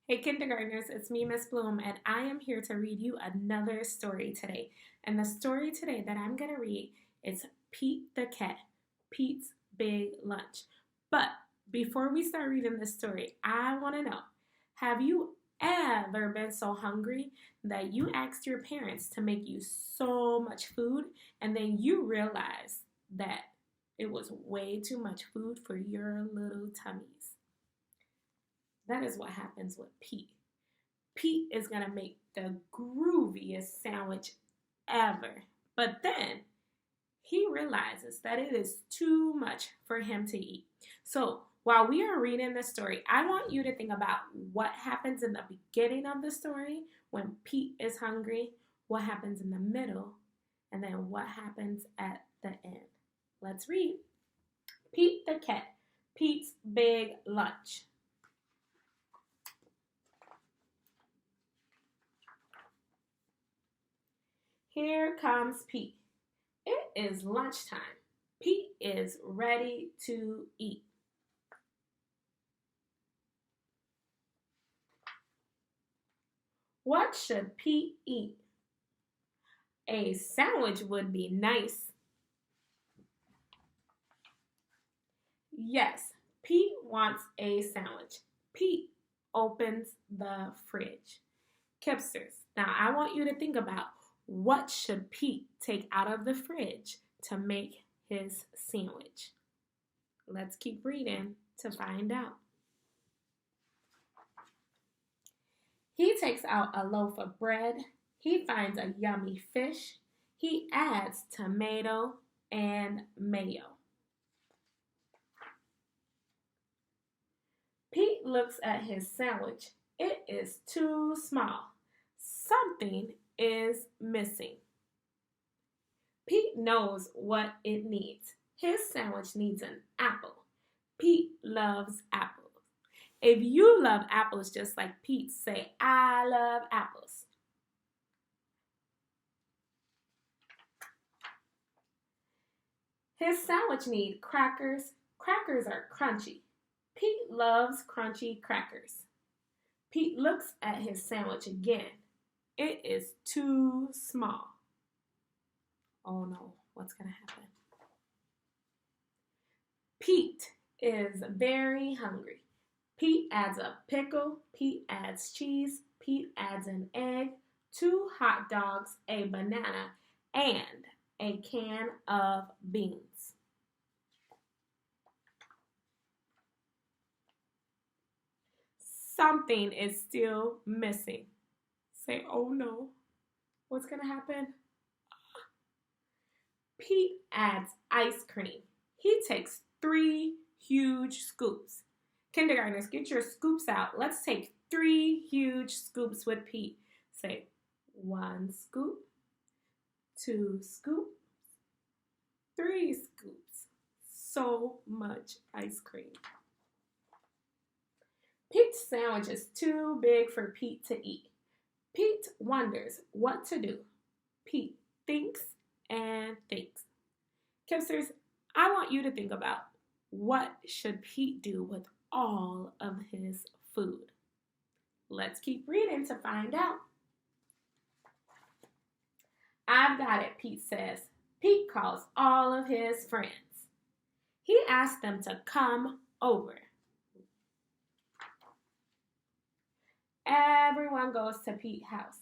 Hey, kindergartners, it's me, Miss Bloom, and I am here to read you another story today. And the story today that I'm going to read is Pete the Cat, Pete's Big Lunch. But before we start reading this story, I want to know, have you ever been so hungry that you asked your parents to make you so much food and then you realized that it was way too much food for your little tummies? That is what happens with Pete. Pete is going to make the grooviest sandwich ever. But then he realizes that it is too much for him to eat. So while we are reading the story, I want you to think about what happens in the beginning of the story when Pete is hungry, what happens in the middle, and then what happens at the end. Let's read. Pete the Cat, Pete's Big Lunch. Here comes Pete. It is lunchtime. Pete is ready to eat. What should Pete eat? A sandwich would be nice. Yes, Pete wants a sandwich. Pete opens the fridge. Kipsters, now I want you to think about what should Pete take out of the fridge to make his sandwich? Let's keep reading to find out. He takes out a loaf of bread. He finds a yummy fish. He adds tomato and mayo. Pete looks at his sandwich. It is too small. Something is missing. Pete knows what it needs. His sandwich needs an apple. Pete loves apples. If you love apples just like Pete, say, I love apples. His sandwich needs crackers. Crackers are crunchy. Pete loves crunchy crackers. Pete looks at his sandwich again. It is too small. Oh no, what's going to happen? Pete is very hungry. Pete adds a pickle. Pete adds cheese. Pete adds an egg, 2 hot dogs, a banana, and a can of beans. Something is still missing. Say, oh no, what's going to happen? Pete adds ice cream. He takes 3 huge scoops. Kindergartners, get your scoops out. Let's take 3 huge scoops with Pete. Say, 1 scoop, 2 scoops, 3 scoops. So much ice cream. Pete's sandwich is too big for Pete to eat. Pete wonders what to do. Pete thinks and thinks. Kipsters, I want you to think about what should Pete do with all of his food. Let's keep reading to find out. I've got it, Pete says. Pete calls all of his friends. He asks them to come over. Everyone goes to Pete's house.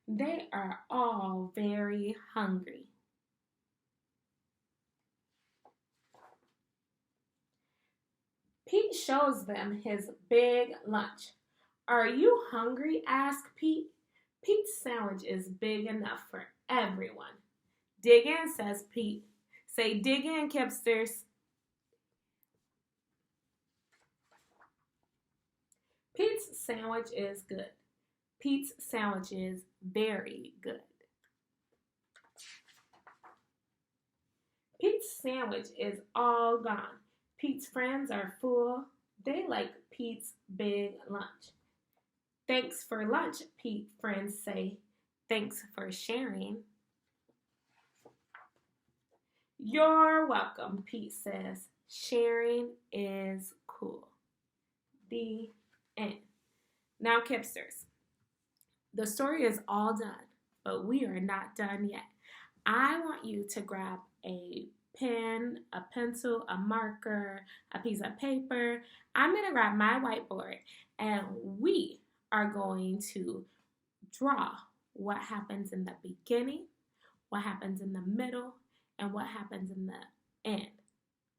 They are all very hungry. Pete shows them his big lunch. Are you hungry? Asks Pete. Pete's sandwich is big enough for everyone. Dig in, says Pete. Say, dig in, Kipsters. Pete's sandwich is good. Pete's sandwich is very good. Pete's sandwich is all gone. Pete's friends are full. They like Pete's big lunch. Thanks for lunch, Pete's friends say. Thanks for sharing. You're welcome, Pete says. Sharing is cool. The end. Now, Kipsters, the story is all done, but we are not done yet. I want you to grab a pen, a pencil, a marker, a piece of paper. I'm going to grab my whiteboard and we are going to draw what happens in the beginning, what happens in the middle, and what happens in the end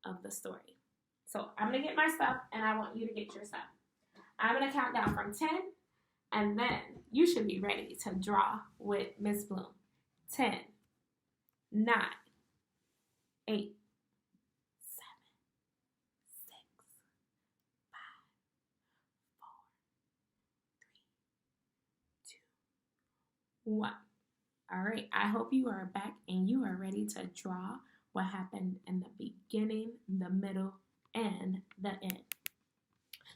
of the story. So I'm going to get my stuff and I want you to get your stuff. I'm going to count down from 10 and then you should be ready to draw with Miss Bloom. 10, 9, 8, 7, 6, 5, 4, 3, 2, 1. All right, I hope you are back and you are ready to draw what happened in the beginning, the middle, and the end.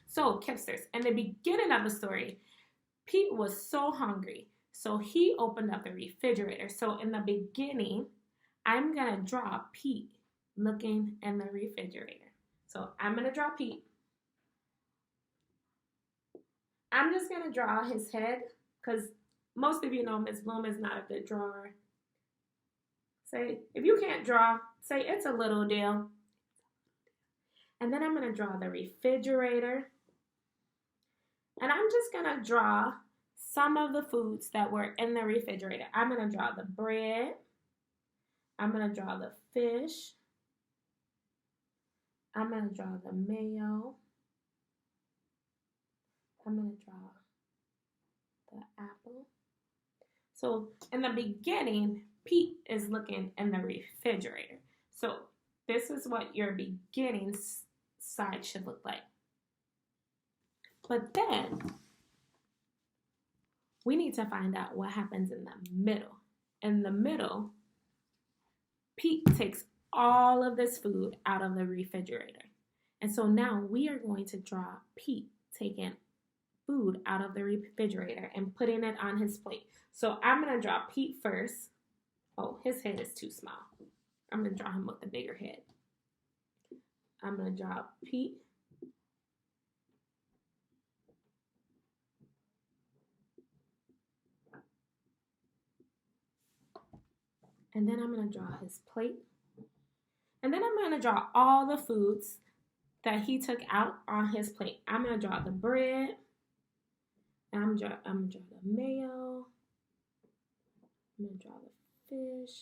So, Kipsters, in the beginning of the story, Pete was so hungry, so he opened up the refrigerator. So in the beginning, I'm going to draw Pete looking in the refrigerator. So I'm going to draw Pete. I'm just going to draw his head because most of you know Miss Bloom is not a good drawer. Say, if you can't draw, say it's a little deal. And then I'm going to draw the refrigerator. And I'm just going to draw some of the foods that were in the refrigerator. I'm going to draw the bread. I'm going to draw the fish. I'm going to draw the mayo. I'm going to draw the apple. So in the beginning, Pete is looking in the refrigerator. So this is what your beginning side should look like. But then we need to find out what happens in the middle. In the middle, Pete takes all of this food out of the refrigerator. And so now we are going to draw Pete taking food out of the refrigerator and putting it on his plate. So I'm going to draw Pete first. Oh, his head is too small. I'm going to draw him with a bigger head. I'm going to draw Pete. And then I'm going to draw his plate. And then I'm going to draw all the foods that he took out on his plate. I'm going to draw the bread. And I'm going to draw the mayo. I'm going to draw the fish.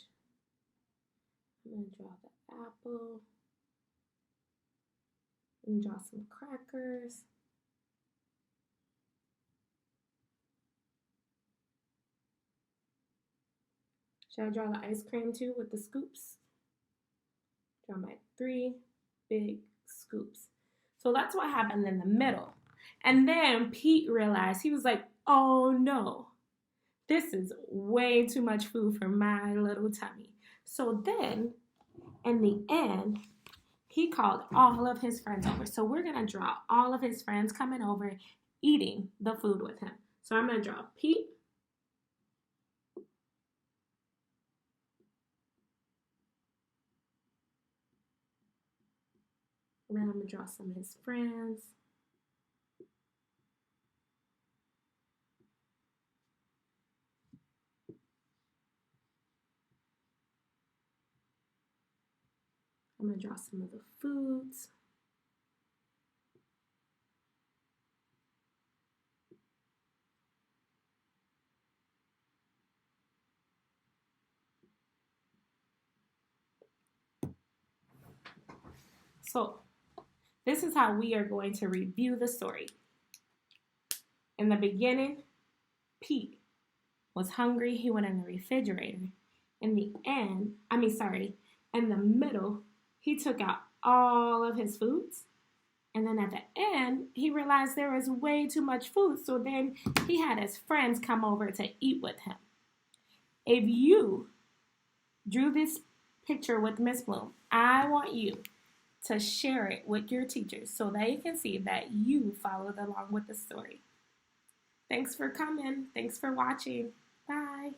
I'm going to draw the apple. I'm going to draw some crackers. Should I draw the ice cream too with the scoops? Draw my 3 big scoops. So that's what happened in the middle. And then Pete realized, he was like, oh no, this is way too much food for my little tummy. So then in the end, he called all of his friends over. So we're going to draw all of his friends coming over, eating the food with him. So I'm going to draw Pete. And then I'm going to draw some of his friends. I'm going to draw some of the foods. So this is how we are going to review the story. In the beginning, Pete was hungry. He went in the refrigerator. In the middle, he took out all of his foods. And then at the end, he realized there was way too much food. So then he had his friends come over to eat with him. If you drew this picture with Miss Bloom, I want you to share it with your teachers so they can see that you followed along with the story. Thanks for coming. Thanks for watching. Bye.